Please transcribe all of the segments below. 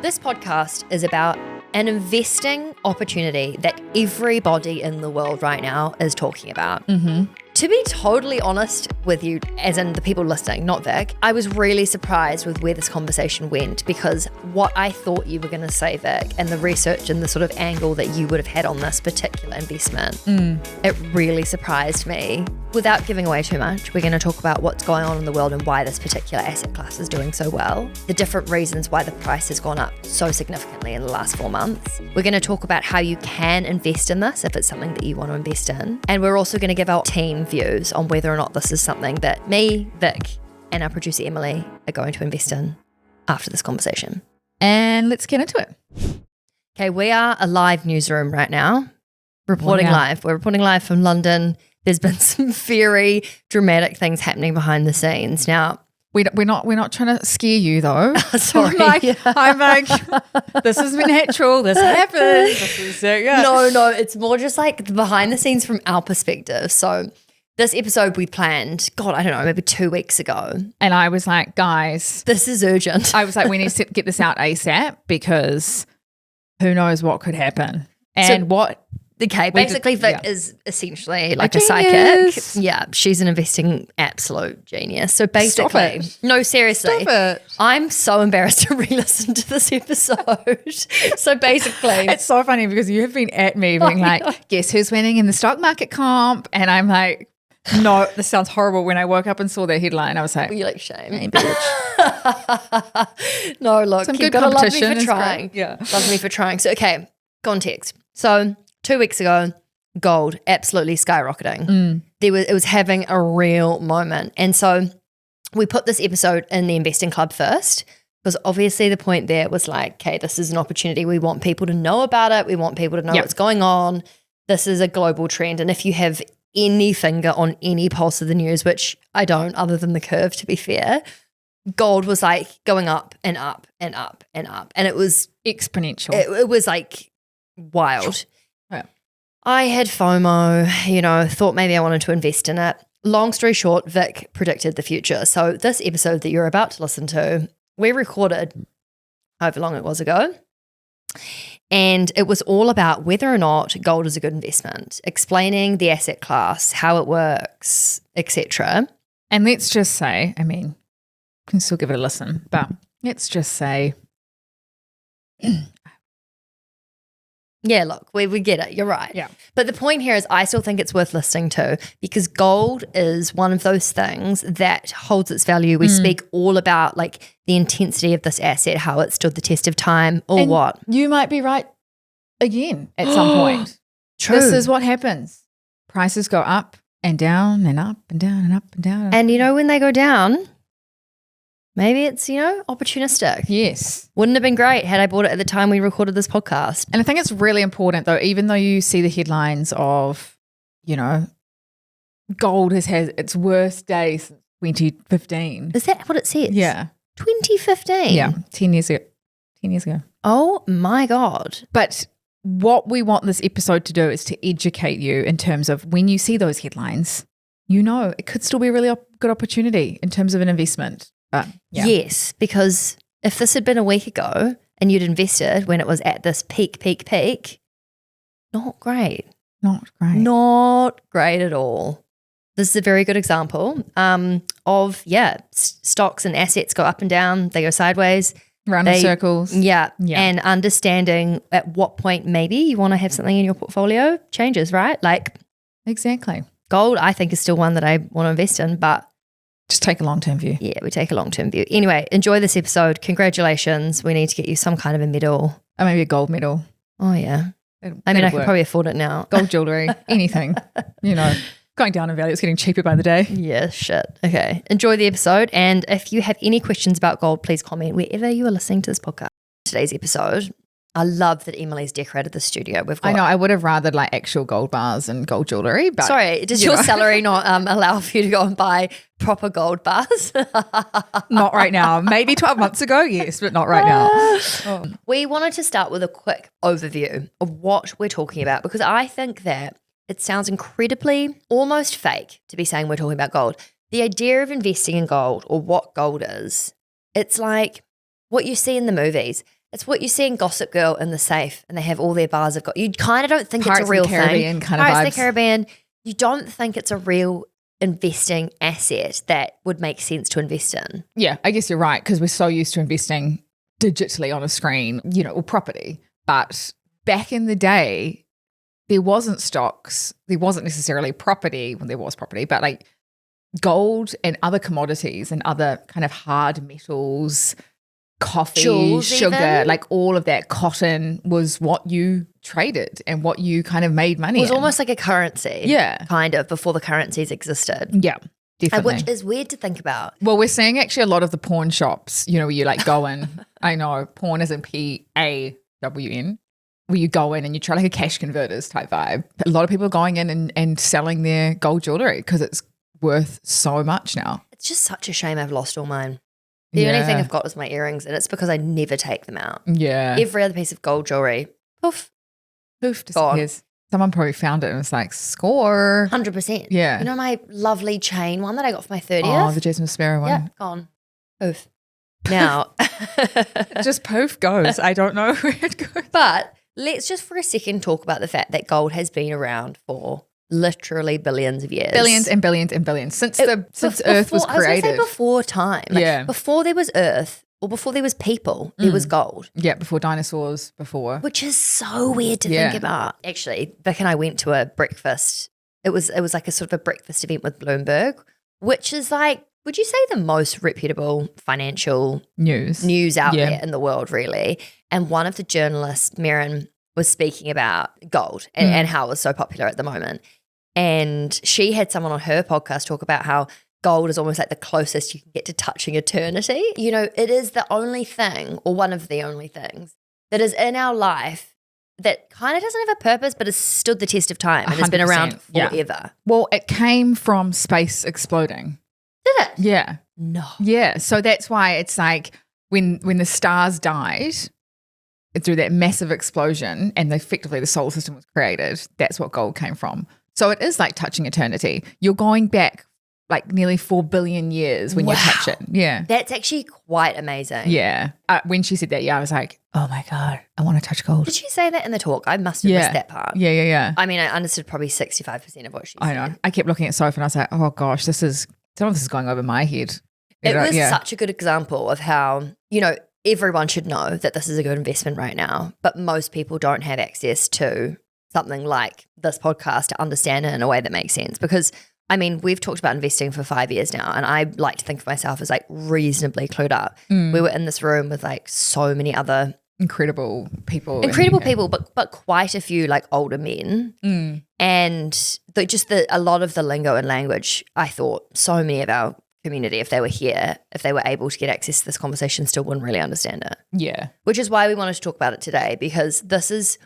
This podcast is about an investing opportunity that everybody in the world right now is talking about. To be totally honest with you, as in the people listening, not Vic, I was really surprised with where this conversation went, because what I thought you were going to say, Vic, and the research and the sort of angle that you would have had on this particular investment, it really surprised me. Without giving away too much, we're going to talk about what's going on in the world and why this particular asset class is doing so well, the different reasons why the price has gone up so significantly in the last 4 months. We're going to talk about how you can invest in this if it's something that you want to invest in. And we're also going to give our team views on whether or not this is something that me, Vic, and our producer Emily are going to invest in after this conversation. And let's get into it. Okay, we are a live newsroom right now, reporting live. We're reporting live from London. There's been some very dramatic things happening behind the scenes. Now, we're not trying to scare you though. Sorry. I'm like, this is natural. This happened. This is No, it's more just like the behind the scenes from our perspective. So this episode we planned, God, I don't know, maybe 2 weeks ago. And I was like, guys, this is urgent. I was like, we need to get this out ASAP because who knows what could happen. And Okay, basically Vic is essentially like a psychic. Yeah, she's an investing absolute genius. So basically, no, seriously, I'm so embarrassed to re-listen to this episode. So basically, it's so funny because you have been at me being like, guess who's winning in the stock market comp? And I'm like, no, this sounds horrible. When I woke up and saw that headline, I was like, you're like, shame. Hey, bitch. No, look, some you've good got to love me competition for trying. Yeah. Love me for trying. So, okay, context. So 2 weeks ago, gold absolutely skyrocketing. It was having a real moment. And so we put this episode in the Investing Club first, because obviously the point there was like, okay, this is an opportunity. We want people to know about it. We want people to know what's going on. This is a global trend. And if you have any finger on any pulse of the news, which I don't, other than the curve, to be fair, gold was like going up and up and up and up. And it was exponential. It was like wild. Yeah. I had FOMO, thought maybe I wanted to invest in it. Long story short, Vic predicted the future. So this episode that you're about to listen to, we recorded however long it was ago. And it was all about whether or not gold is a good investment, explaining the asset class, how it works, etc. And let's just say, I mean, you can still give it a listen, but let's just say, yeah, look, we get it. You're right. Yeah. But the point here is I still think it's worth listening to, because gold is one of those things that holds its value. We speak all about like the intensity of this asset, how it stood the test of time, or and what. You might be right again at some point. True. This is what happens. Prices go up and down and up and down and up and down. And when they go down, maybe it's, opportunistic. Yes. Wouldn't have been great had I bought it at the time we recorded this podcast. And I think it's really important though, even though you see the headlines of, gold has had its worst day since 2015. Is that what it says? Yeah. 2015? Yeah. 10 years ago. Oh my God. But what we want this episode to do is to educate you in terms of when you see those headlines, it could still be a really good opportunity in terms of an investment. But yes, because if this had been a week ago and you'd invested when it was at this peak, not great. Not great. Not great at all. This is a very good example of, stocks and assets go up and down. They go sideways. Round in circles. Yeah. And understanding at what point maybe you want to have something in your portfolio changes, right? Like exactly. Gold, I think, is still one that I want to invest in, but just take a long-term view. Yeah, we take a long-term view. Anyway, enjoy this episode. Congratulations. We need to get you some kind of a medal. Or maybe a gold medal. Oh, yeah. I could probably afford it now. Gold jewellery, anything, going down in value. It's getting cheaper by the day. Yeah, shit. Okay. Enjoy the episode. And if you have any questions about gold, please comment wherever you are listening to this podcast. Today's episode, I love that Emily's decorated the studio. We've got, I know. I would have rather like actual gold bars and gold jewellery. But sorry, does your salary not allow for you to go and buy proper gold bars? Not right now. Maybe 12 months ago, yes, but not right now. We wanted to start with a quick overview of what we're talking about, because I think that it sounds incredibly almost fake to be saying we're talking about gold. The idea of investing in gold, or what gold is, it's like what you see in the movies. It's what you see in Gossip Girl in the safe, and they have all their bars of gold. You kind of don't think Pirates it's a real of the Caribbean thing. kind of Pirates vibes. of the Caribbean. You don't think it's a real investing asset that would make sense to invest in. Yeah, I guess you're right, because we're so used to investing digitally on a screen, or property. But back in the day, there wasn't stocks. There wasn't necessarily property. Well, there was property, but like gold and other commodities and other kind of hard metals, coffee, Jewels sugar, even? like all of that, cotton was what you traded and what you kind of made money It was in. almost like a currency. Yeah. Kind of, before the currencies existed. Yeah, definitely. Which is weird to think about. Well, we're seeing actually a lot of the pawn shops, where you like go in. I know, pawn is in PAWN, where you go in and you try like a cash converters type vibe. A lot of people are going in and selling their gold jewelry because it's worth so much now. It's just such a shame I've lost all mine. The only thing I've got is my earrings, and it's because I never take them out. Yeah. Every other piece of gold jewelry, poof, Disappears. Someone probably found it and was like, score. 100%. Yeah. You know my lovely chain one that I got for my 30th? Oh, the Jasmine Sparrow one. Yeah, gone. Poof. Now. Just poof goes. I don't know where it goes. But let's just for a second talk about the fact that gold has been around for literally billions of years. Billions and billions and billions. Since Earth was I was going to created. say before time. Yeah. Before there was Earth or before there was people, there was gold. Yeah, before dinosaurs, before. Which is so weird to think about. Actually, Vic and I went to a breakfast. It was like a sort of a breakfast event with Bloomberg, which is like, would you say the most reputable financial news out there in the world, really? And one of the journalists, Marin, was speaking about gold and how it was so popular at the moment. And she had someone on her podcast talk about how gold is almost like the closest you can get to touching eternity. It is the only thing, or one of the only things, that is in our life that kind of doesn't have a purpose but has stood the test of time and has been around forever. Yeah. Well, it came from space exploding. Did it? Yeah. No. Yeah. So that's why it's like when the stars died through that massive explosion and effectively the solar system was created, that's what gold came from. So it is like touching eternity. You're going back like nearly 4 billion years when you touch it. Yeah. That's actually quite amazing. Yeah. When she said that, I was like, oh my God, I want to touch gold. Did she say that in the talk? I must have missed that part. Yeah. I mean, I understood probably 65% of what she said. I know. I kept looking at Sophie and I was like, oh gosh, some of this is going over my head. It was such a good example of how, everyone should know that this is a good investment right now, but most people don't have access to something like this podcast to understand it in a way that makes sense. Because, I mean, we've talked about investing for 5 years now, and I like to think of myself as like reasonably clued up. We were in this room with like so many other incredible people, but quite a few like older men, and a lot of the lingo and language. I thought so many of our community, if they were here, if they were able to get access to this conversation, still wouldn't really understand it. Yeah, which is why we wanted to talk about it today, because this is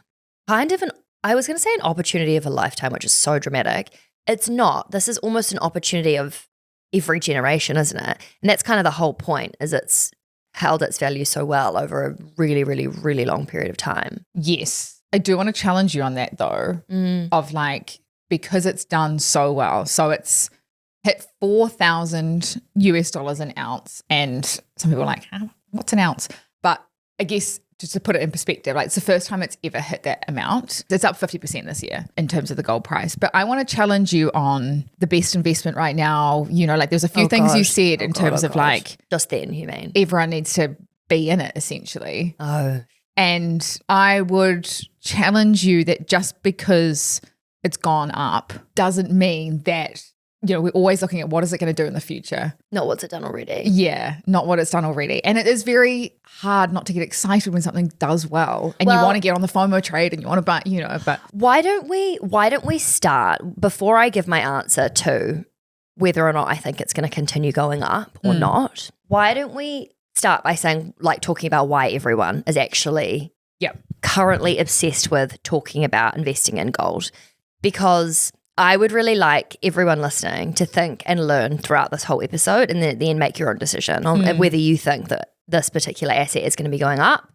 kind of I was going to say an opportunity of a lifetime, which is so dramatic. It's not. This is almost an opportunity of every generation, isn't it? And that's kind of the whole point, is it's held its value so well over a really, really, really long period of time. Yes. I do want to challenge you on that though, of like, because it's done so well. So it's hit $4,000 an ounce. And some people are like, what's an ounce? But I guess just to put it in perspective, like it's the first time it's ever hit that amount. It's up 50% this year in terms of the gold price. But I want to challenge you on the best investment right now. Like there's a few things you said in terms of like, just then, you mean? Everyone needs to be in it essentially. Oh. And I would challenge you that just because it's gone up doesn't mean that, we're always looking at what is it going to do in the future. Not what's it done already. Yeah, not what it's done already. And it is very hard not to get excited when something does well and you want to get on the FOMO trade and you want to buy, but why don't we start, before I give my answer to whether or not I think it's going to continue going up or not, why don't we start by saying, like, talking about why everyone is actually currently obsessed with talking about investing in gold? Because I would really like everyone listening to think and learn throughout this whole episode, and then make your own decision on whether you think that this particular asset is going to be going up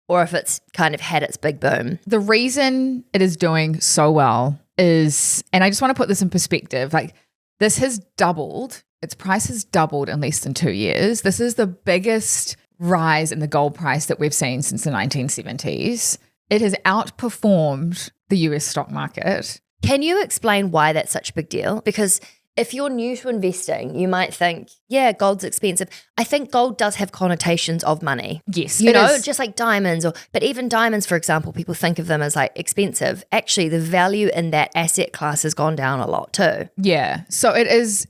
or if it's kind of had its big boom. The reason it is doing so well is, and I just want to put this in perspective, like this has doubled. Its price has doubled in less than 2 years. This is the biggest rise in the gold price that we've seen since the 1970s. It has outperformed the US stock market. Can you explain why that's such a big deal? Because if you're new to investing, you might think, yeah, gold's expensive. I think gold does have connotations of money. Yes, you it know, is. just like diamonds, but even diamonds, for example, people think of them as like expensive. Actually, the value in that asset class has gone down a lot too. Yeah. So it is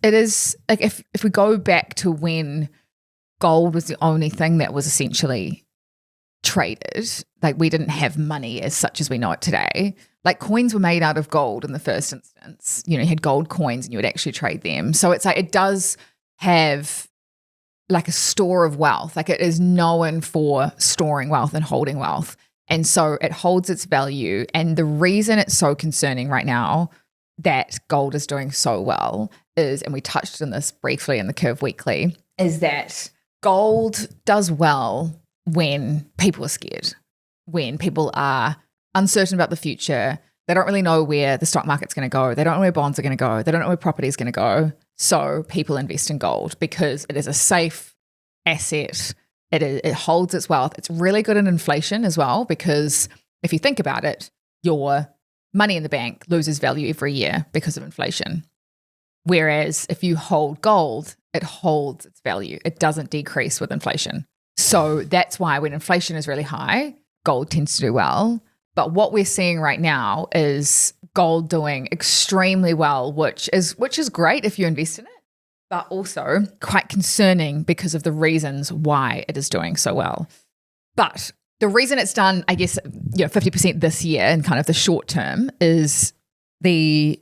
like if we go back to when gold was the only thing that was essentially traded, like we didn't have money as such as we know it today. Like coins were made out of gold in the first instance. You know, you had gold coins and you would actually trade them. So it's like it does have like a store of wealth. Like it is known for storing wealth and holding wealth. And so it holds its value. And the reason it's so concerning right now that gold is doing so well is, and we touched on this briefly in the Curve Weekly, is that gold does well when people are scared, when people are uncertain about the future. They don't really know where the stock market's going to go. They don't know where bonds are going to go. They don't know where property is going to go. So people invest in gold because it is a safe asset. It holds its wealth. It's really good in inflation as well, because if you think about it, your money in the bank loses value every year because of inflation. Whereas if you hold gold, it holds its value. It doesn't decrease with inflation. So that's why when inflation is really high, gold tends to do well. But what we're seeing right now is gold doing extremely well, which is great if you invest in it, but also quite concerning because of the reasons why it is doing so well. But the reason it's done, I guess, 50% this year in kind of the short term is the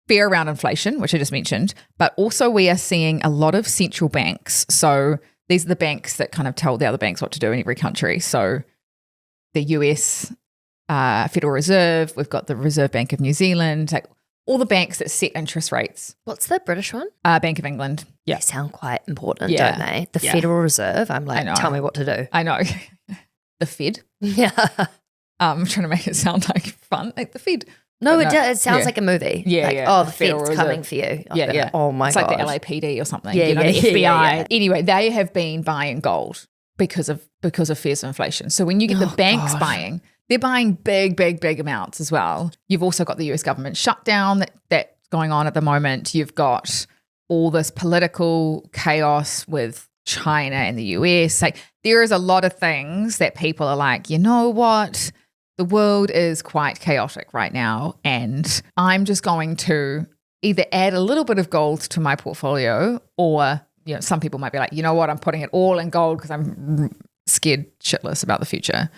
fear around inflation, which I just mentioned, but also we are seeing a lot of central banks. So these are the banks that kind of tell the other banks what to do in every country. So the US Federal Reserve, we've got the Reserve Bank of New Zealand, like all the banks that set interest rates. What's the British one? Bank of England. Yeah. They sound quite important, Yeah. don't they? The Yeah. Federal Reserve. I'm like, tell me what to do. I know. The Fed. Yeah. I'm trying to make it sound like fun, like the Fed. No, But it does. It sounds like a movie. Yeah, like, yeah. Oh, The the Federal Fed's Reserve. coming for you. Yeah. Oh my it's God. like the LAPD or something. Yeah, the yeah, FBI. yeah. Anyway, they have been buying gold because of fears of inflation. So when you get the banks buying, they're buying big amounts as well. You've also got the US government shutdown that's going on at the moment. You've got all this political chaos with China and the US. Like there is a lot of things that people are like, you know what? The world is quite chaotic right now, and I'm just going to either add a little bit of gold to my portfolio, or some people might be like, you know what, I'm putting it all in gold because I'm scared shitless about the future.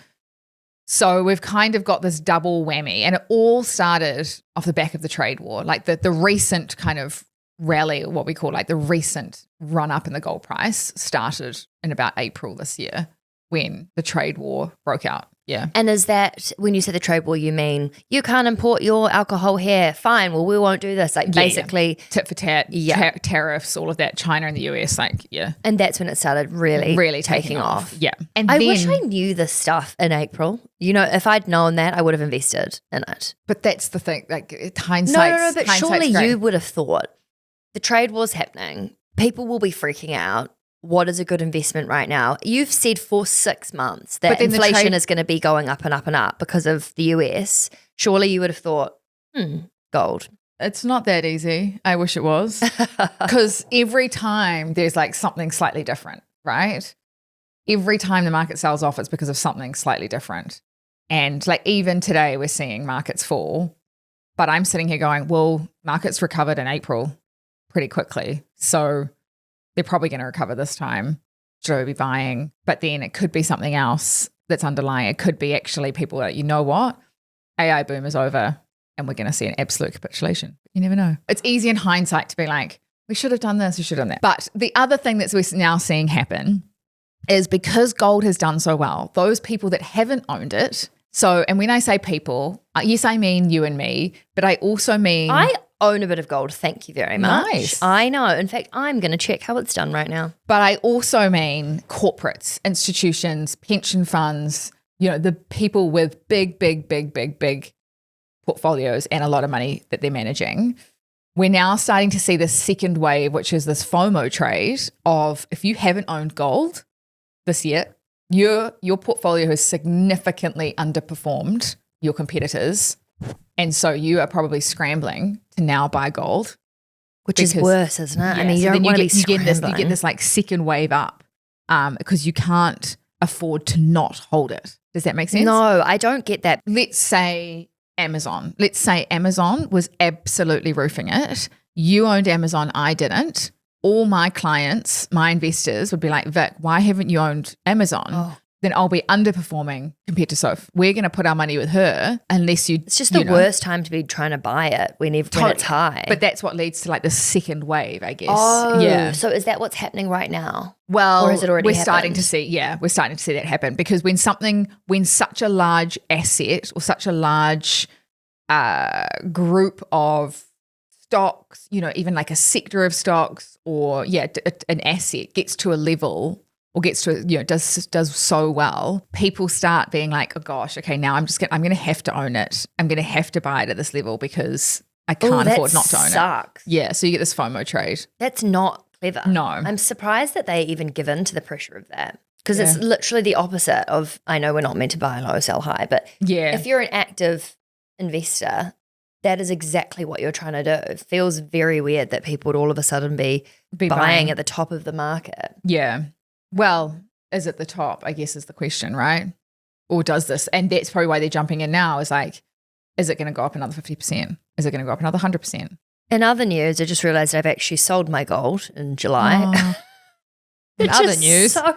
So we've kind of got this double whammy, and it all started off the back of the trade war, like the recent kind of rally, what we call like the recent run up in the gold price started in about April this year when the trade war broke out. Yeah. And is that, when you say the trade war, you mean you can't import your alcohol here? Fine, well, we won't do this. Like basically. Tit for tat, tariffs, all of that, China and the US, like, yeah. And that's when it started really taking off. Yeah. And I wish I knew this stuff in April. If I'd known that, I would have invested in it. But that's the thing, like hindsight. No, but surely you would have thought the trade war's happening. People will be freaking out. What is a good investment right now? You've said for 6 months that inflation is going to be going up and up and up because of the US. Surely you would have thought, gold. It's not that easy. I wish it was. Because every time there's like something slightly different, right? Every time the market sells off, it's because of something slightly different. And like even today we're seeing markets fall. But I'm sitting here going, well, markets recovered in April pretty quickly. So they're probably going to recover this time. Should I be buying? But then it could be something else that's underlying. It could be actually people that, you know what? AI boom is over and we're going to see an absolute capitulation. You never know. It's easy in hindsight to be like, we should have done this, we should have done that. But the other thing that we're now seeing happen is because gold has done so well, those people that haven't owned it. So, and when I say people, yes, I mean you and me, but I also mean... I own a bit of gold. Thank you very much. Nice. I know. In fact, I'm going to check how it's done right now. But I also mean corporates, institutions, pension funds, the people with big portfolios and a lot of money that they're managing. We're now starting to see this second wave, which is this FOMO trade of if you haven't owned gold, this year. Your portfolio has significantly underperformed your competitors, and so you are probably scrambling to now buy gold. Which is worse, isn't it? Yeah, I mean, you so don't then want to be you scrambling. get this like second wave up because you can't afford to not hold it. Does that make sense? No, I don't get that. Let's say Amazon. Let's say Amazon was absolutely roofing it. You owned Amazon, I didn't. All my clients, my investors would be like, Vic, why haven't you owned Amazon? Oh. Then I'll be underperforming compared to Soph. We're going to put our money with her unless you. It's just the worst time to be trying to buy it when it's high. But that's what leads to like the second wave, I guess. Oh, yeah. So is that what's happening right now? Well, or is it already we're happened? starting to see that happen because when such a large asset or such a large group of stocks, even like a sector of stocks or an asset gets to a level or gets to does so well, people start being like, oh gosh, okay, now I'm going to have to own it. I'm going to have to buy it at this level because I can't afford not to own sucks. it. Yeah, so you get this FOMO trade. That's not clever. No. I'm surprised that they even give in to the pressure of that because it's literally the opposite of, I know we're not meant to buy low, sell high, but if you're an active investor, that is exactly what you're trying to do. It feels very weird that people would all of a sudden be buying at the top of the market. Yeah. Well, is it the top, I guess is the question, right? Or does this? And that's probably why they're jumping in now is like, is it going to go up another 50%? Is it going to go up another 100%? In other news, I just realized I've actually sold my gold in July. Oh. In other news. So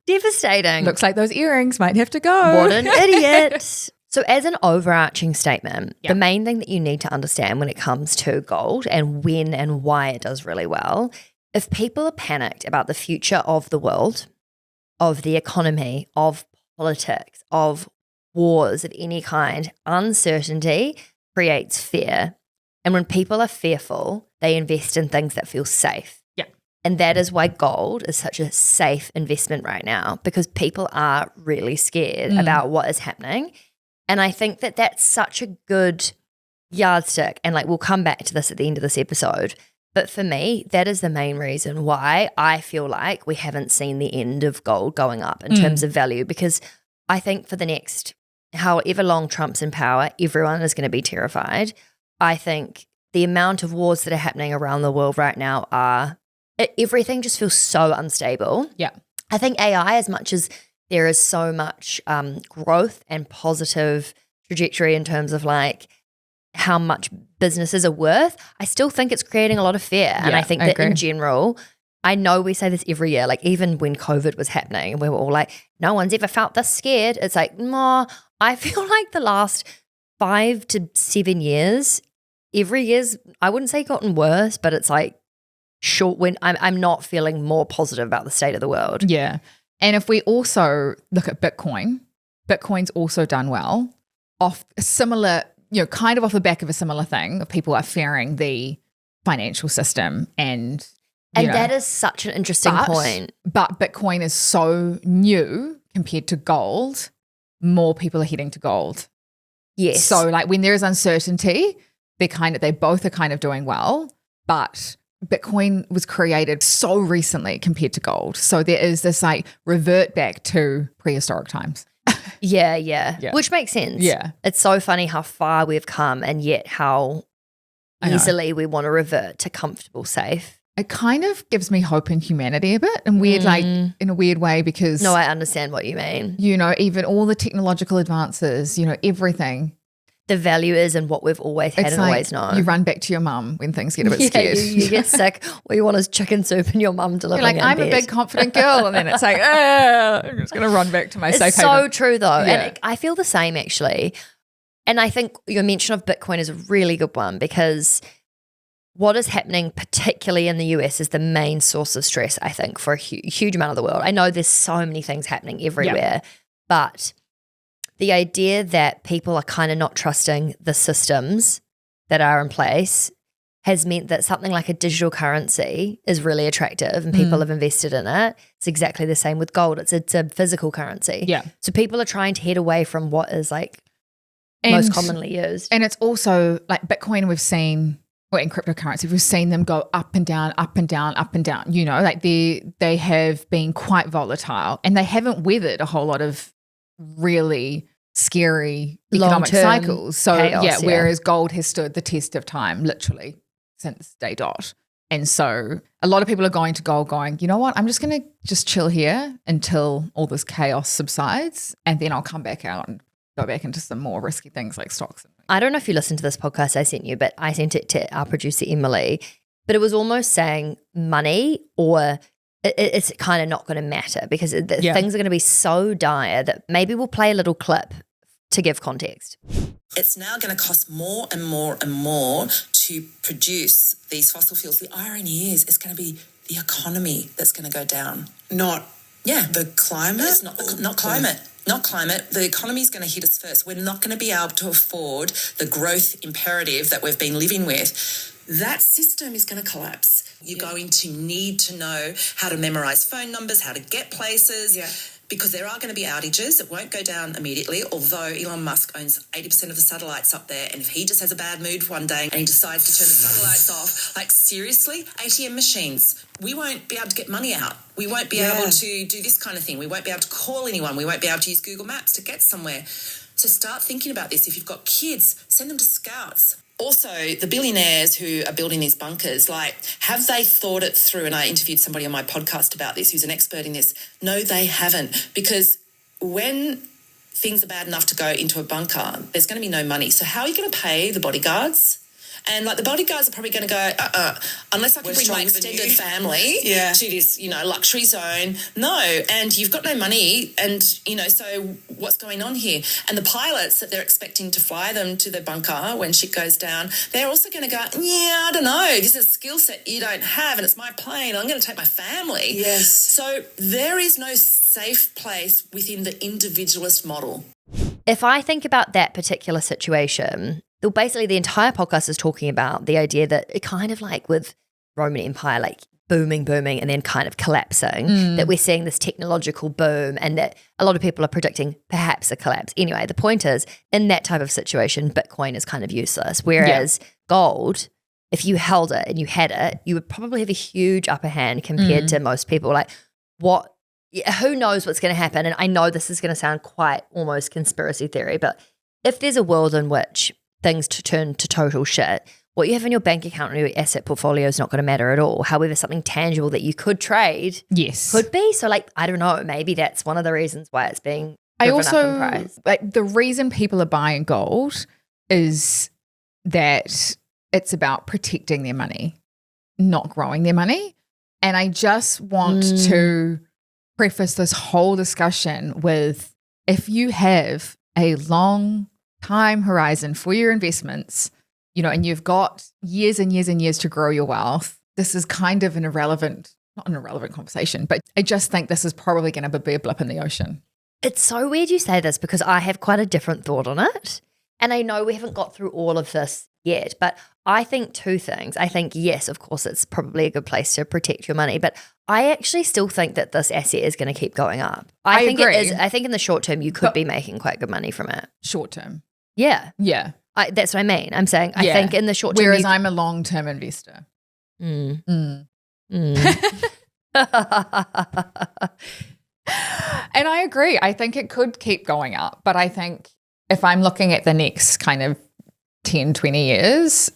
devastating. Looks like those earrings might have to go. What an idiot. So as an overarching statement, the main thing that you need to understand when it comes to gold and when and why it does really well, if people are panicked about the future of the world, of the economy, of politics, of wars of any kind, uncertainty creates fear. And when people are fearful, they invest in things that feel safe. Yeah. And that is why gold is such a safe investment right now because people are really scared about what is happening. And I think that that's such a good yardstick. And like we'll come back to this at the end of this episode. But for me, that is the main reason why I feel like we haven't seen the end of gold going up in terms of value because I think for the next however long Trump's in power, everyone is going to be terrified. I think the amount of wars that are happening around the world right now everything just feels so unstable. Yeah. I think AI, as much as there is so much growth and positive trajectory in terms of like how much businesses are worth, I still think it's creating a lot of fear. And I think that in general, I know we say this every year, like even when COVID was happening and we were all like, no one's ever felt this scared. It's like, no, I feel like the last 5 to 7 years, every year's, I wouldn't say gotten worse, but it's like short when I'm not feeling more positive about the state of the world. Yeah. And if we also look at Bitcoin's also done well off a similar, kind of off the back of a similar thing of people are fearing the financial system and that is such an interesting point. But Bitcoin is so new compared to gold, more people are heading to gold. Yes. So like when there is uncertainty, they both are kind of doing well, but Bitcoin was created so recently compared to gold. So there is this like revert back to prehistoric times. Yeah. Which makes sense. Yeah. It's so funny how far we've come and yet how easily we want to revert to comfortable, safe. It kind of gives me hope in humanity a bit and weird, like in a weird way because. No, I understand what you mean. Even all the technological advances, everything. The value is in what we've always had and always known. You run back to your mum when things get a bit scared. You get sick. All you want is chicken soup and your mum delivering You're like, I'm a big confident girl. And then it's like, I'm just going to run back to my safe haven. It's so true though. Yeah. And I feel the same actually. And I think your mention of Bitcoin is a really good one because what is happening particularly in the US is the main source of stress, I think, for a huge amount of the world. I know there's so many things happening everywhere, but the idea that people are kind of not trusting the systems that are in place has meant that something like a digital currency is really attractive and people have invested in it. It's exactly the same with gold. It's a physical currency. Yeah. So people are trying to head away from what is like most commonly used. And it's also like Bitcoin we've seen or in cryptocurrency, we've seen them go up and down, up and down, up and down. You know, like they have been quite volatile, and they haven't weathered a whole lot of really scary economic Long-term cycles. So chaos, whereas gold has stood the test of time literally since day dot. And so a lot of people are going to gold going, you know what, I'm just going to just chill here until all this chaos subsides, and then I'll come back out and go back into some more risky things like stocks. I don't know if you listened to this podcast I sent you, but I sent it to our producer, Emily. But it was almost saying money, or it's kind of not going to matter because things are going to be so dire that maybe we'll play a little clip to give context. It's now going to cost more and more and more to produce these fossil fuels. The irony is it's going to be the economy that's going to go down. Not the climate? It's not climate. Not climate. The economy is going to hit us first. We're not going to be able to afford the growth imperative that we've been living with. That system is going to collapse. You're going to need to know how to memorise phone numbers, how to get places. Yeah. Because there are going to be outages. It won't go down immediately, although Elon Musk owns 80% of the satellites up there. And if he just has a bad mood one day and he decides to turn the satellites off, like seriously, ATM machines, we won't be able to get money out. We won't be able to do this kind of thing. We won't be able to call anyone. We won't be able to use Google Maps to get somewhere. So start thinking about this. If you've got kids, send them to Scouts. Also, the billionaires who are building these bunkers, like, have they thought it through? And I interviewed somebody on my podcast about this who's an expert in this. No, they haven't, because when things are bad enough to go into a bunker, there's going to be no money. So how are you going to pay the bodyguards? And like the bodyguards are probably going to go, unless I can bring my extended family to this, luxury zone. No, and you've got no money. And, so what's going on here? And the pilots that they're expecting to fly them to the bunker when shit goes down, they're also going to go, I don't know, this is a skill set you don't have and it's my plane. I'm going to take my family. Yes. So there is no safe place within the individualist model. If I think about that particular situation, basically the entire podcast is talking about the idea that it kind of like with Roman Empire, like booming, and then kind of collapsing, that we're seeing this technological boom and that a lot of people are predicting perhaps a collapse. Anyway, the point is, in that type of situation, Bitcoin is kind of useless. Whereas gold, if you held it and you had it, you would probably have a huge upper hand compared to most people. Like who knows what's going to happen? And I know this is going to sound quite almost conspiracy theory, but if there's a world in which things to turn to total shit, what you have in your bank account or your asset portfolio is not going to matter at all. However, something tangible that you could trade could be. So I don't know, maybe that's one of the reasons why it's being driven up in price. Like the reason people are buying gold is that it's about protecting their money, not growing their money. And I just want to preface this whole discussion with, if you have a long time horizon for your investments, and you've got years and years and years to grow your wealth, this is kind of not an irrelevant conversation, but I just think this is probably going to be a blip in the ocean. It's so weird you say this because I have quite a different thought on it. And I know we haven't got through all of this yet, but I think two things. I think, yes, of course, it's probably a good place to protect your money, but I actually still think that this asset is going to keep going up. I think agree. It is. I think in the short term, you could be making quite good money from it. Short term. Yeah. Yeah. That's what I mean. I'm saying I think in the short term. Whereas I'm a long-term investor. And I agree. I think it could keep going up. But I think if I'm looking at the next kind of 10, 20 years,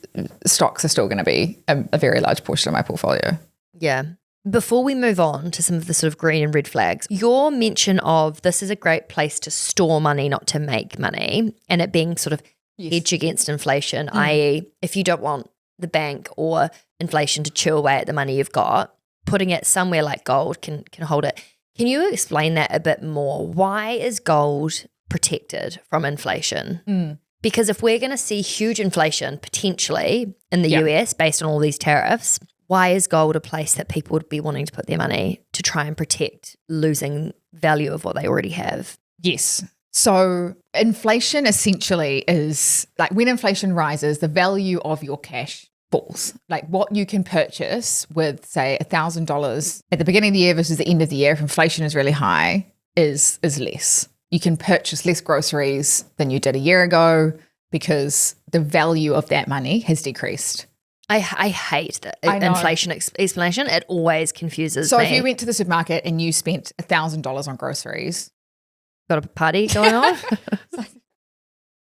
stocks are still going to be a very large portion of my portfolio. Yeah. Before we move on to some of the sort of green and red flags, your mention of this is a great place to store money, not to make money, and it being sort of hedge against inflation, i.e. if you don't want the bank or inflation to chew away at the money you've got, putting it somewhere like gold can hold it. Can you explain that a bit more? Why is gold protected from inflation? Because if we're going to see huge inflation potentially in the US based on all these tariffs, why is gold a place that people would be wanting to put their money to try and protect losing value of what they already have? Yes. So inflation essentially is like when inflation rises, the value of your cash falls. Like what you can purchase with, say, $1,000 at the beginning of the year versus the end of the year, if inflation is really high, is less. You can purchase less groceries than you did a year ago because the value of that money has decreased. I hate the I know. inflation explanation. It always confuses So me. if you went to the supermarket and you spent $1,000 on groceries, Got a party going on?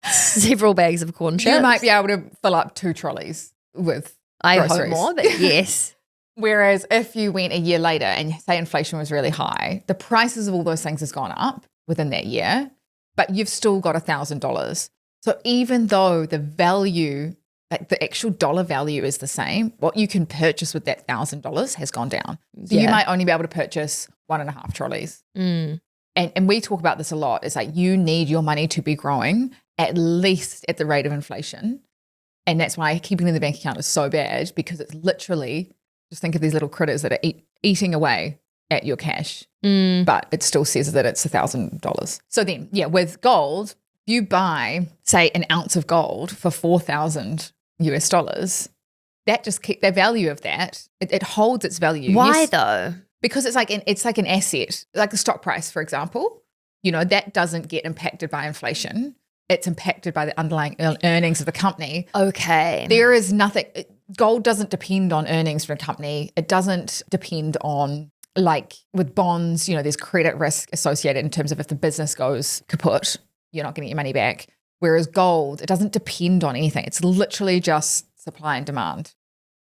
Several bags of corn chips. you might be able to fill up 2 trolleys with I hope groceries. more, but yes. Whereas if you went a year later and say inflation was really high, the prices of all those things has gone up within that year, but you've still got $1,000. So even though the value, like the actual dollar value is the same, what you can purchase with that $1,000 has gone down. So you might only be able to purchase 1.5 trolleys. And we talk about this a lot. It's like you need your money to be growing at least at the rate of inflation. And that's why keeping it in the bank account is so bad, because it's literally, just think of these little critters that are eating away at your cash, but it still says that it's $1,000. So then, with gold, you buy, say, an ounce of gold for $4,000 US, that just the value of that, it holds its value. Why though? Because it's like an asset, like the stock price, for example. You know, that doesn't get impacted by inflation. It's impacted by the underlying earnings of the company. Okay. There is nothing, gold doesn't depend on earnings from a company. It doesn't depend on, like with bonds, you know, there's credit risk associated in terms of if the business goes kaput, you're not getting your money back. Whereas gold, it doesn't depend on anything. It's literally just supply and demand.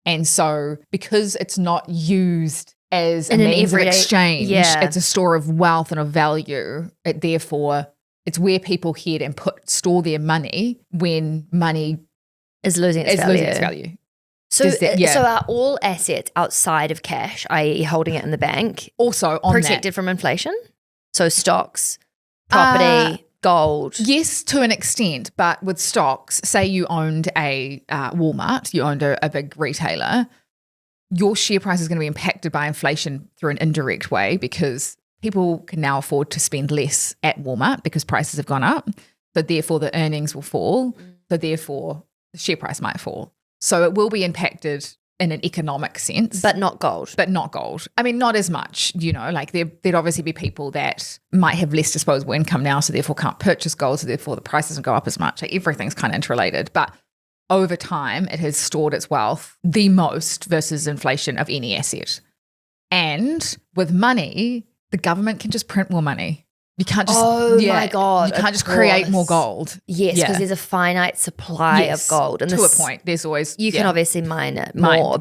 And so because it's not used as a means of exchange, it's a store of wealth and of value, therefore it's where people head and store their money when money is losing its value. So, so are all assets outside of cash, i.e. holding it in the bank, also protected from inflation? So stocks, property, gold. Yes, to an extent, but with stocks, say you owned a Walmart, you owned a big retailer, your share price is going to be impacted by inflation through an indirect way, because people can now afford to spend less at Walmart because prices have gone up. So therefore the earnings will fall. So therefore the share price might fall. So it will be impacted in an economic sense. But not gold. I mean, not as much, you know, like there'd obviously be people that might have less disposable income now, so therefore can't purchase gold, so therefore the price doesn't go up as much. Like everything's kind of interrelated. But over time, it has stored its wealth the most versus inflation of any asset. And with money, the government can just print more money. You can't just my God. You can't just create more gold. Yes, because there's a finite supply of gold. And to a point. There's always you can obviously mine it more,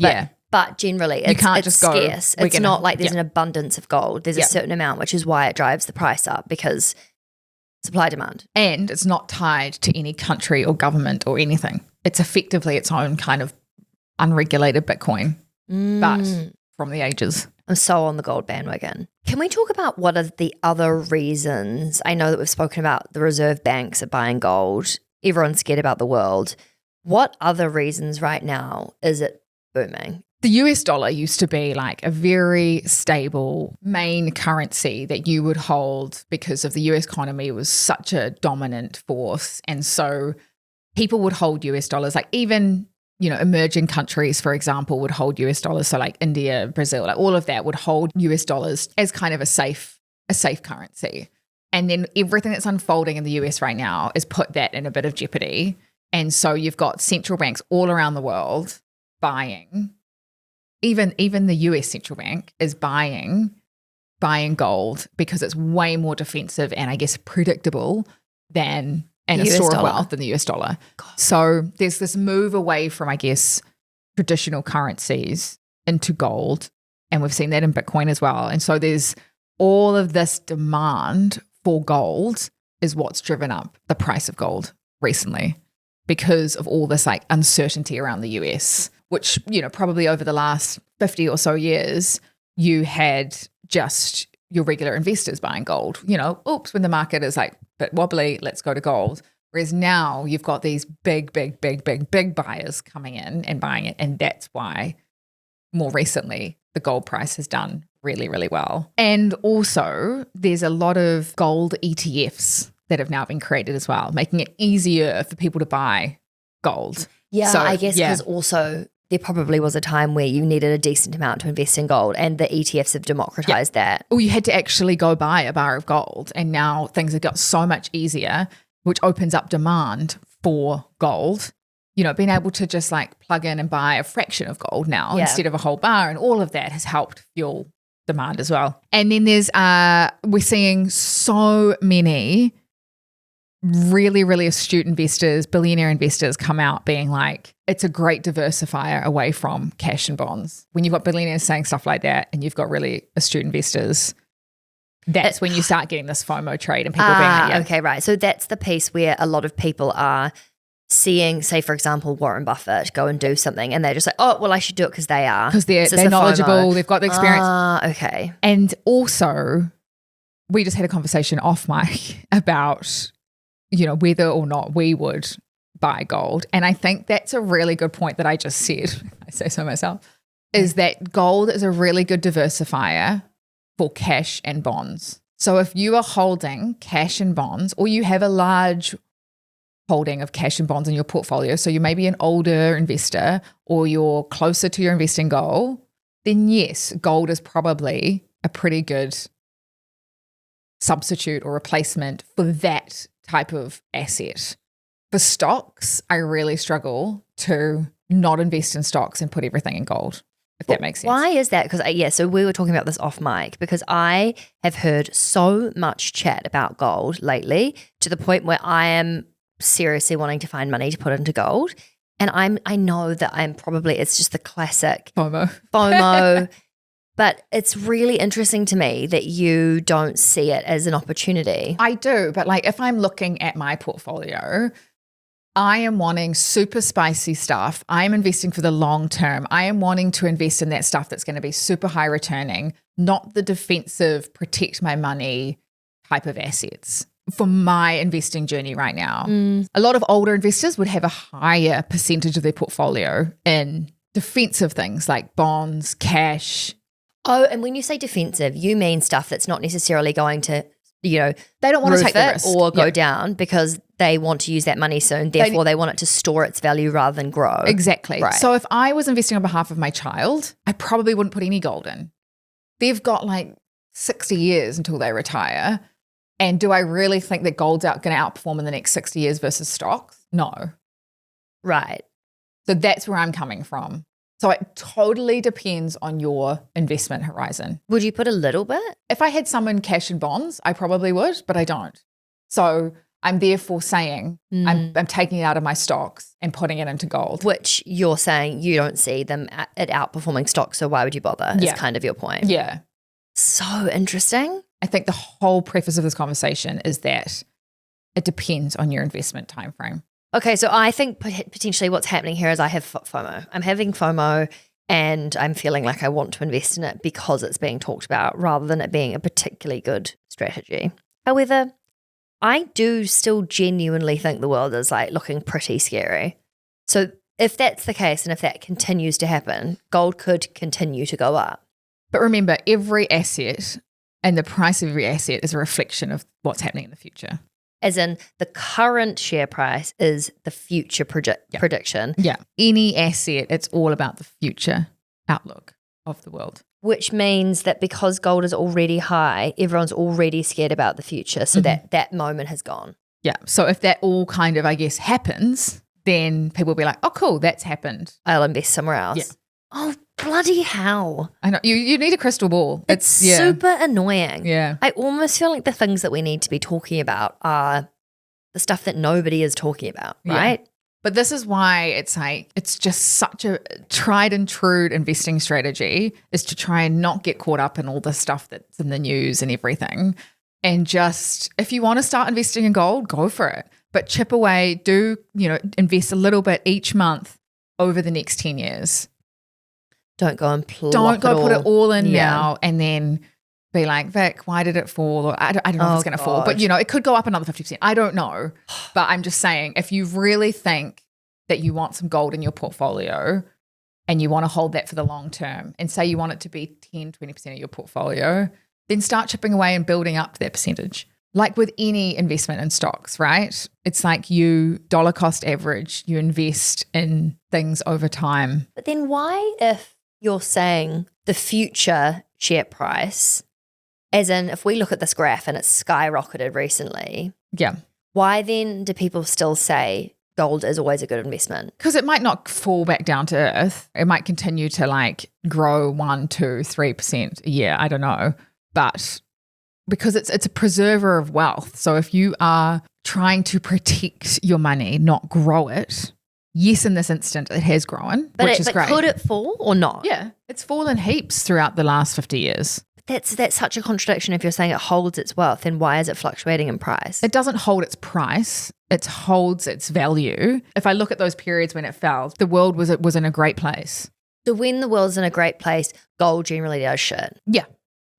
but generally it's scarce. It's not like there's an abundance of gold. There's a certain amount, which is why it drives the price up, because supply demand. And it's not tied to any country or government or anything. It's effectively its own kind of unregulated Bitcoin, but from the ages. I'm so on the gold bandwagon. Can we talk about what are the other reasons? I know that we've spoken about the reserve banks are buying gold. Everyone's scared about the world. What other reasons right now is it booming? The US dollar used to be like a very stable main currency that you would hold because of the US economy was such a dominant force. And so people would hold US dollars, like even, you know, emerging countries, for example, would hold US dollars. So like India, Brazil, like all of that would hold US dollars as kind of a safe currency. And then everything that's unfolding in the US right now is put that in a bit of jeopardy. And so you've got central banks all around the world buying, even the US central bank is buying gold because it's way more defensive and I guess predictable than and a store of wealth than the US dollar. God. So there's this move away from, I guess, traditional currencies into gold. And we've seen that in Bitcoin as well. And so there's all of this demand for gold is what's driven up the price of gold recently because of all this like uncertainty around the US, which, you know, probably over the last 50 or so years, you had just your regular investors buying gold, you know, when the market is like a bit wobbly, let's go to gold. Whereas now you've got these big buyers coming in and buying it. And that's why more recently the gold price has done really, really well. And also there's a lot of gold ETFs that have now been created as well, making it easier for people to buy gold. Yeah, so, I guess because also there probably was a time where you needed a decent amount to invest in gold and the ETFs have democratized that. Or you had to actually go buy a bar of gold and now things have got so much easier, which opens up demand for gold. being able to just like plug in and buy a fraction of gold now Yeah. instead of a whole bar, and all of that has helped fuel demand as well. And then there's we're seeing so many really, really astute investors, billionaire investors come out being like, it's a great diversifier away from cash and bonds. When you've got billionaires saying stuff like that and you've got really astute investors, that's when you start getting this FOMO trade and people being like, yeah. Okay, right. So that's the piece where a lot of people are seeing, say, for example, Warren Buffett go and do something and they're just like, oh, well, I should do it because they are. Because they're So it's the knowledgeable, FOMO. they've got the experience. Okay. And also, we just had a conversation off mic about, whether or not we would buy gold. And I think that's a really good point that I just said, I say so myself, is that gold is a really good diversifier for cash and bonds. So if you are holding cash and bonds, or you have a large holding of cash and bonds in your portfolio, so you may be an older investor or you're closer to your investing goal, then yes, gold is probably a pretty good substitute or replacement for that type of asset. For stocks, I really struggle to not invest in stocks and put everything in gold, if that makes sense. Why is that? Because, so we were talking about this off mic because I have heard so much chat about gold lately to the point where I am seriously wanting to find money to put into gold. And I know that it's just the classic FOMO. But it's really interesting to me that you don't see it as an opportunity. I do, but like if I'm looking at my portfolio, I am wanting super spicy stuff. I am investing for the long term. I am wanting to invest in that stuff that's going to be super high returning, not the defensive, protect my money type of assets for my investing journey right now. A lot of older investors would have a higher percentage of their portfolio in defensive things like bonds, cash. Oh, and when you say defensive, you mean stuff that's not necessarily going to, they don't want to take the risk or go down because they want to use that money soon. Therefore, they want it to store its value rather than grow. Exactly. Right. So if I was investing on behalf of my child, I probably wouldn't put any gold in. They've got like 60 years until they retire. And do I really think that gold's going to outperform in the next 60 years versus stocks? No. Right. So that's where I'm coming from. So it totally depends on your investment horizon. Would you put a little bit? If I had some in cash and bonds, I probably would, but I don't. So I'm therefore saying I'm taking it out of my stocks and putting it into gold. Which you're saying you don't see them at outperforming stocks, so why would you bother? Is kind of your point. Yeah. So interesting. I think the whole preface of this conversation is that it depends on your investment time frame. Okay, so I think potentially what's happening here is I have FOMO. I'm having FOMO and I'm feeling like I want to invest in it because it's being talked about rather than it being a particularly good strategy. However, I do still genuinely think the world is like looking pretty scary. So if that's the case and if that continues to happen, gold could continue to go up. But remember, every asset and the price of every asset is a reflection of what's happening in the future. As in the current share price is the future prediction. Yeah. Any asset, it's all about the future outlook of the world. Which means that because gold is already high, everyone's already scared about the future. So that moment has gone. Yeah. So if that all kind of, I guess, happens, then people will be like, oh, cool, that's happened. I'll invest somewhere else. Yeah. Oh, bloody hell. I know. You need a crystal ball. It's super annoying. Yeah. I almost feel like the things that we need to be talking about are the stuff that nobody is talking about, right? Yeah. But this is why it's like, it's just such a tried and true investing strategy is to try and not get caught up in all the stuff that's in the news and everything. And just, if you want to start investing in gold, go for it. But chip away, invest a little bit each month over the next 10 years. Don't go and put it all in now and then be like, Vic, why did it fall? Or I don't know if it's going to fall, but it could go up another 50%. I don't know. But I'm just saying, if you really think that you want some gold in your portfolio and you want to hold that for the long term and say you want it to be 10, 20% of your portfolio, then start chipping away and building up to that percentage. Like with any investment in stocks, right? It's like you dollar cost average, you invest in things over time. But then why, if you're saying the future share price, as in if we look at this graph and it's skyrocketed recently, yeah, why then do people still say gold is always a good investment? Because it might not fall back down to earth. It might continue to like grow 1, 2, 3% a year. I don't know. But because it's a preserver of wealth. So if you are trying to protect your money, not grow it, yes, in this instant it has grown, which is great. Could it fall or not? Yeah, it's fallen heaps throughout the last 50 years. That's such a contradiction. If you're saying it holds its wealth, then why is it fluctuating in price? It doesn't hold its price. It holds its value. If I look at those periods when it fell, the world was in a great place. So when the world's in a great place, gold generally does shit. Yeah.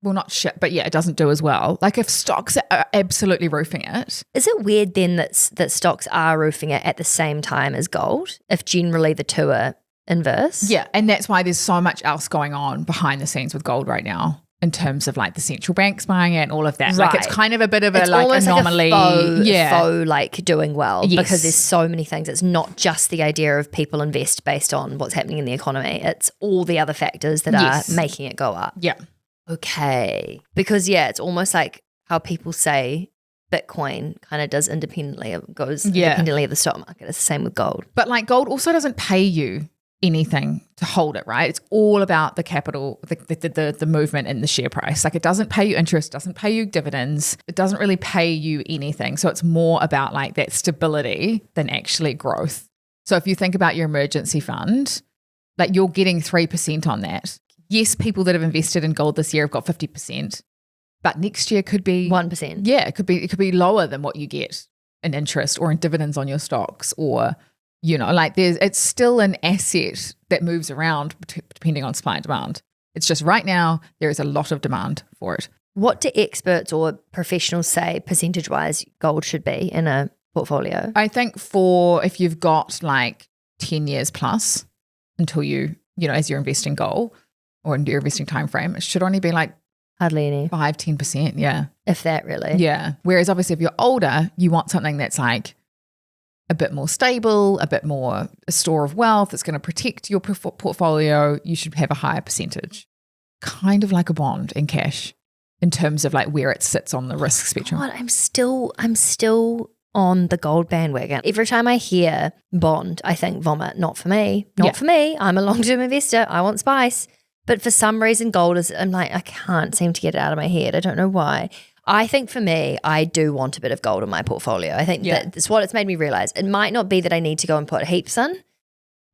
Well, not shit, but yeah, it doesn't do as well. Like if stocks are absolutely roofing it. Is it weird then that stocks are roofing it at the same time as gold, if generally the two are inverse? Yeah, and that's why there's so much else going on behind the scenes with gold right now in terms of like the central banks buying it and all of that. Right. Like it's kind of a bit of a It's like almost anomaly. like yeah. faux like doing well Yes. because there's so many things. It's not just the idea of people invest based on what's happening in the economy. It's all the other factors that Yes. are making it go up. Yeah. Okay. Because yeah, it's almost like how people say Bitcoin kind of does independently. It goes independently of the stock market. It's the same with gold. But like gold also doesn't pay you anything to hold it, right? It's all about the capital, the movement in the share price. Like it doesn't pay you interest, doesn't pay you dividends. It doesn't really pay you anything. So it's more about like that stability than actually growth. So if you think about your emergency fund, like you're getting 3% on that. Yes, people that have invested in gold this year have got 50%, but next year could be 1%. Yeah, it could be lower than what you get in interest or in dividends on your stocks, or you know, like it's still an asset that moves around depending on supply and demand. It's just right now there is a lot of demand for it. What do experts or professionals say percentage-wise gold should be in a portfolio? I think for if you've got like 10 years plus until you know, as your investing goal or in your investing time frame, it should only be like Hardly any. 5-10%. Yeah. If that really. Yeah. Whereas obviously if you're older, you want something that's like a bit more stable, a bit more a store of wealth. It's going to protect your portfolio. You should have a higher percentage, kind of like a bond in cash in terms of like where it sits on the risk spectrum. God, I'm still on the gold bandwagon. Every time I hear bond, I think vomit. Not for me. Not for me. I'm a long-term investor. I want spice. But for some reason, gold is, I'm like, I can't seem to get it out of my head. I don't know why. I think for me, I do want a bit of gold in my portfolio. I think that's what it's made me realize. It might not be that I need to go and put heaps in,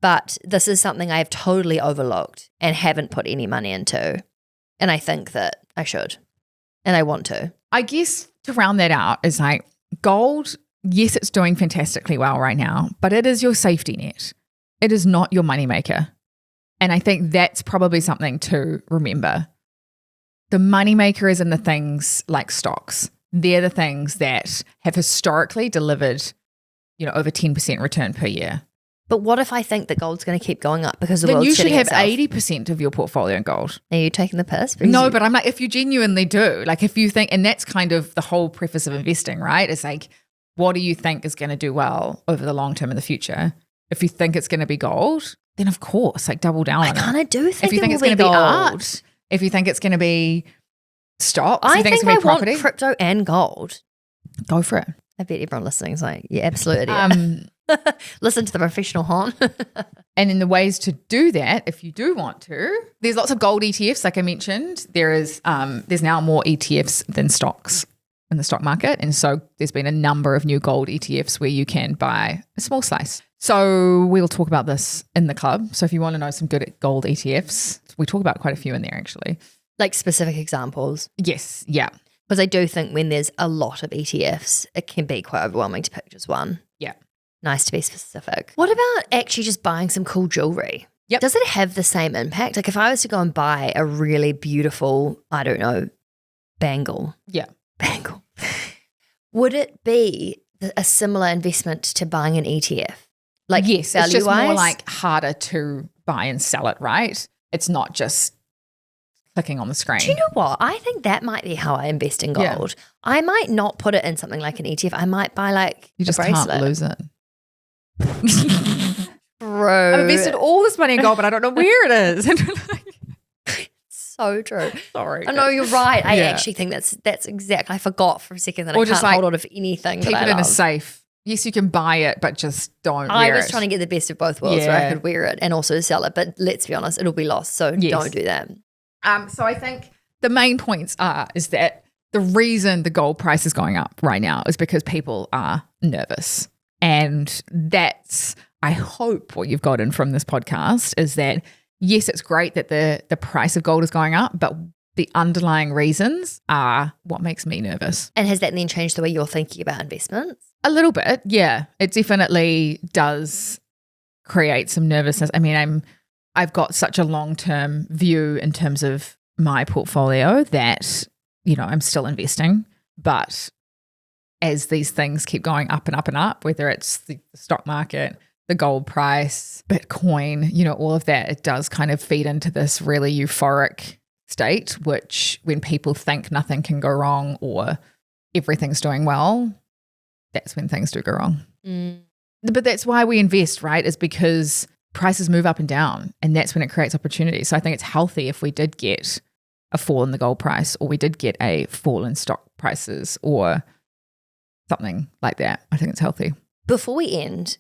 but this is something I have totally overlooked and haven't put any money into. And I think that I should. And I want to. I guess to round that out is like gold, yes, it's doing fantastically well right now, but it is your safety net. It is not your moneymaker. And I think that's probably something to remember. The moneymaker is in the things like stocks. They're the things that have historically delivered, you know, over 10% return per year. But what if I think that gold's going to keep going up because the Then world's you should shitting have itself? 80% of your portfolio in gold. Are you taking the piss? No, but I'm like, if you genuinely do, like if you think, and that's kind of the whole preface of investing, right? It's like, what do you think is going to do well over the long term in the future? If you think it's going to be gold, then of course, like double down on it. I kind of do think If you think it's going to be gold. art, if you think it's going to be stocks, I if you think it's think going to I be property, want crypto and gold. go for it. I bet everyone listening is like, yeah, absolute idiot. Listen to the professional hon. And in the ways to do that, if you do want to, there's lots of gold ETFs, like I mentioned. There's now more ETFs than stocks in the stock market. And so there's been a number of new gold ETFs where you can buy a small slice. So we'll talk about this in the club. So if you want to know some good gold ETFs, we talk about quite a few in there actually. Like specific examples. Yes, yeah. Because I do think when there's a lot of ETFs, it can be quite overwhelming to pick just one. Yeah. Nice to be specific. What about actually just buying some cool jewelry? Yep. Does it have the same impact? Like if I was to go and buy a really beautiful, I don't know, bangle. Yeah. Bangle. Would it be a similar investment to buying an ETF? Like yes, it's just more value-wise? like harder to buy and sell it, right? It's not just clicking on the screen. Do you know what? I think that might be how I invest in gold. Yeah. I might not put it in something like an ETF. I might buy like You just a bracelet. can't lose it. Bro. I've invested all this money in gold, but I don't know where it is. So true. Sorry. I know you're right. I Yeah. actually think that's exact. I forgot for a second that Or I just can't like hold on to anything Keep that it I in a love. safe Yes, you can buy it, but just don't I wear was it. trying to get the best of both worlds where I Yeah. could wear it and also sell it. But let's be honest, it'll be lost. So don't do that. So I think the main points is that the reason the gold price is going up right now is because people are nervous. And that's, I hope, what you've gotten from this podcast is that, yes, it's great that the price of gold is going up, but the underlying reasons are what makes me nervous. And has that then changed the way you're thinking about investments? A little bit, yeah. It definitely does create some nervousness. I mean, I've got such a long-term view in terms of my portfolio that, I'm still investing, but as these things keep going up and up and up, whether it's the stock market, the gold price, Bitcoin, all of that, it does kind of feed into this really euphoric state, which when people think nothing can go wrong or everything's doing well, that's when things do go wrong. But that's why we invest, right? Is because prices move up and down, and that's when it creates opportunities. So I think it's healthy if we did get a fall in the gold price, or we did get a fall in stock prices or something like that. I think it's healthy. Before we end,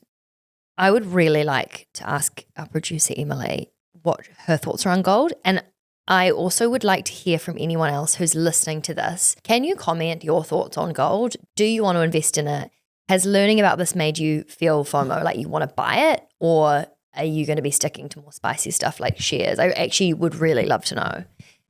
I would really like to ask our producer, Emily, what her thoughts are on gold. And I also would like to hear from anyone else who's listening to this. Can you comment your thoughts on gold? Do you want to invest in it? Has learning about this made you feel FOMO, like you want to buy it? Or are you going to be sticking to more spicy stuff like shares? I actually would really love to know.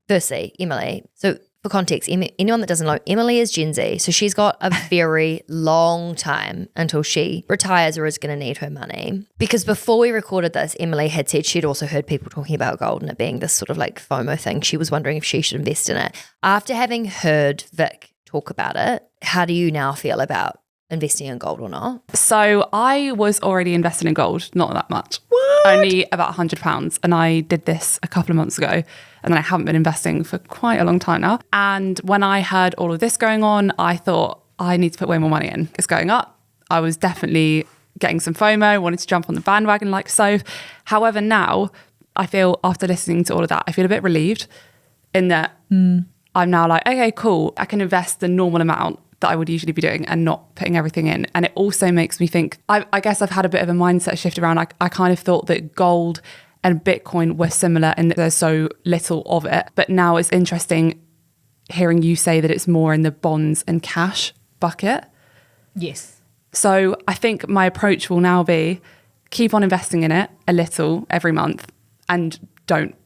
Firstly, Emily, so for context, anyone that doesn't know, Emily is Gen Z. So she's got a very long time until she retires or is going to need her money. Because before we recorded this, Emily had said she'd also heard people talking about gold and it being this sort of like FOMO thing. She was wondering if she should invest in it. After having heard Vic talk about it, how do you now feel about investing in gold or not? So I was already invested in gold, not that much. What? Only about £100. And I did this a couple of months ago. And then I haven't been investing for quite a long time now. And when I heard all of this going on, I thought I need to put way more money in. It's going up. I was definitely getting some FOMO, wanted to jump on the bandwagon like so. However, now I feel, after listening to all of that, I feel a bit relieved in that I'm now like, okay, cool. I can invest the normal amount that I would usually be doing and not putting everything in. And it also makes me think, I guess I've had a bit of a mindset shift around. I kind of thought that gold and Bitcoin were similar and that there's so little of it. But now it's interesting hearing you say that it's more in the bonds and cash bucket. Yes. So I think my approach will now be keep on investing in it a little every month and don't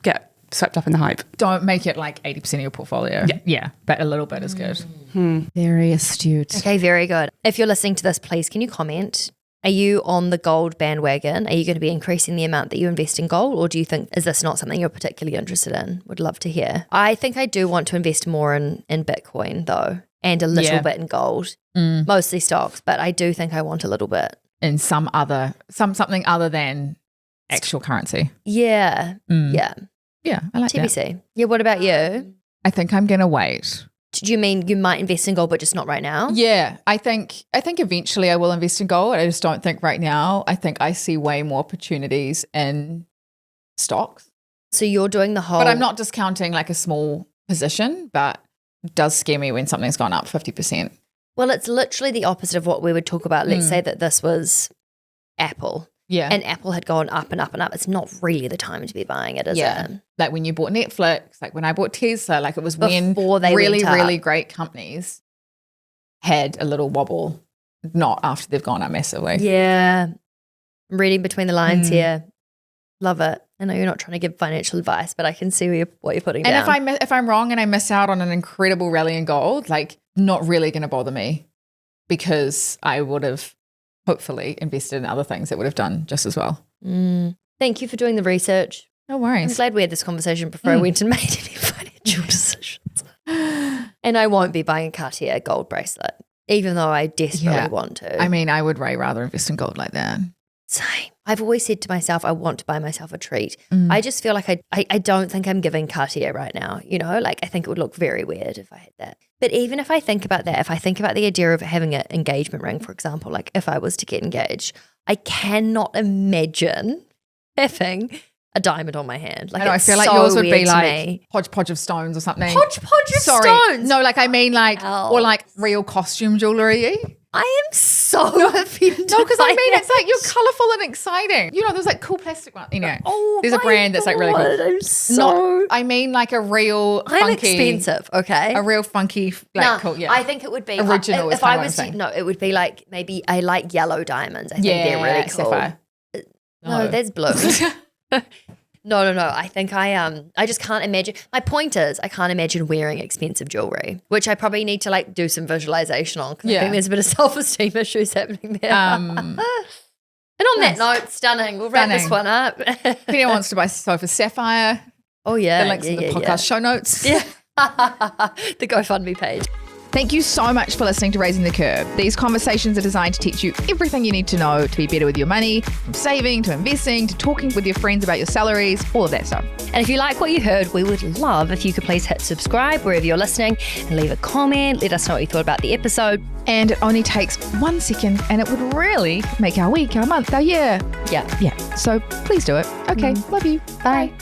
get swept up in the hype. Don't make it like 80% of your portfolio. Yeah, but a little bit is good. Very astute. Okay, very good. If you're listening to this, please, can you comment? Are you on the gold bandwagon? Are you going to be increasing the amount that you invest in gold? Or do you think, is this not something you're particularly interested in? Would love to hear. I think I do want to invest more in Bitcoin though, and a little bit in gold, mostly stocks, but I do think I want a little bit. In something other than actual currency. Yeah. Yeah. Yeah, I like TBC. that. Yeah, what about you? I think I'm going to wait. Do you mean you might invest in gold but just not right now? Yeah, I think eventually I will invest in gold. I just don't think right now. I think I see way more opportunities in stocks. So you're doing the whole... But I'm not discounting like a small position, but it does scare me when something's gone up 50%. Well, it's literally the opposite of what we would talk about. Let's say that this was Apple. Yeah. And Apple had gone up and up and up. It's not really the time to be buying it, is it? Like when you bought Netflix, like when I bought Tesla, like it was Before when they really, went up. really great companies had a little wobble, not after they've gone up massively. Yeah. I'm reading between the lines here. Love it. I know you're not trying to give financial advice, but I can see what you're putting down. And if I'm wrong and I miss out on an incredible rally in gold, like not really going to bother me because I would have hopefully invested in other things that would have done just as well. Thank you for doing the research. No worries. I'm glad we had this conversation before I went and made any financial decisions. And I won't be buying a Cartier gold bracelet, even though I desperately want to. I mean, I would way rather invest in gold like that. Same. I've always said to myself, I want to buy myself a treat. I just feel like I don't think I'm giving Cartier right now, you know, like I think it would look very weird if I had that. But even if I think about that, if I think about the idea of having an engagement ring, for example, like if I was to get engaged, I cannot imagine having a diamond on my hand. Like, I it's feel like so yours would be weird to like me. hodgepodge of stones or something. Hodgepodge of Sorry. stones. No, like I mean like, Ow. or like real costume jewellery. I am so offended. No, because I by mean, that. it's like you're colourful and exciting. You know, there's like cool plastic ones. You know, Oh, there's a my brand that's like really God, cool. I'm so. I mean, like a real I'm funky, expensive, okay? a real funky, like Nah, cool. Yeah, I think it would be Original is If kinda I what was I'm saying. no, it would be like maybe I like yellow diamonds. I think yeah, they're really cool. sapphire. No, there's blue. No. I think I just can't imagine. My point is, I can't imagine wearing expensive jewelry, which I probably need to like do some visualization on. 'Cause I Yeah. think there's a bit of self-esteem issues happening there. And on that note, stunning. We'll wrap this Stunning. one up. If anyone wants to buy Sofa Sapphire, Oh yeah, the links in the podcast show notes. Yeah. The GoFundMe page. Thank you so much for listening to Raising the Curve. These conversations are designed to teach you everything you need to know to be better with your money, from saving to investing to talking with your friends about your salaries, all of that stuff. And if you like what you heard, we would love if you could please hit subscribe wherever you're listening and leave a comment. Let us know what you thought about the episode. And it only takes 1 second and it would really make our week, our month, our year. Yeah. Yeah. So please do it. Okay. Love you. Bye.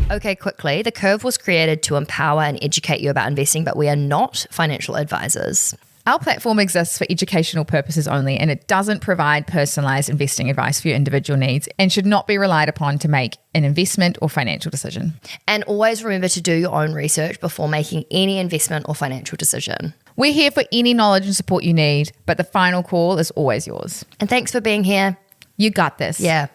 Okay, quickly. The Curve was created to empower and educate you about investing, but we are not financial advisors. Our platform exists for educational purposes only, and it doesn't provide personalized investing advice for your individual needs and should not be relied upon to make an investment or financial decision. And always remember to do your own research before making any investment or financial decision. We're here for any knowledge and support you need, but the final call is always yours. And thanks for being here. You got this. Yeah.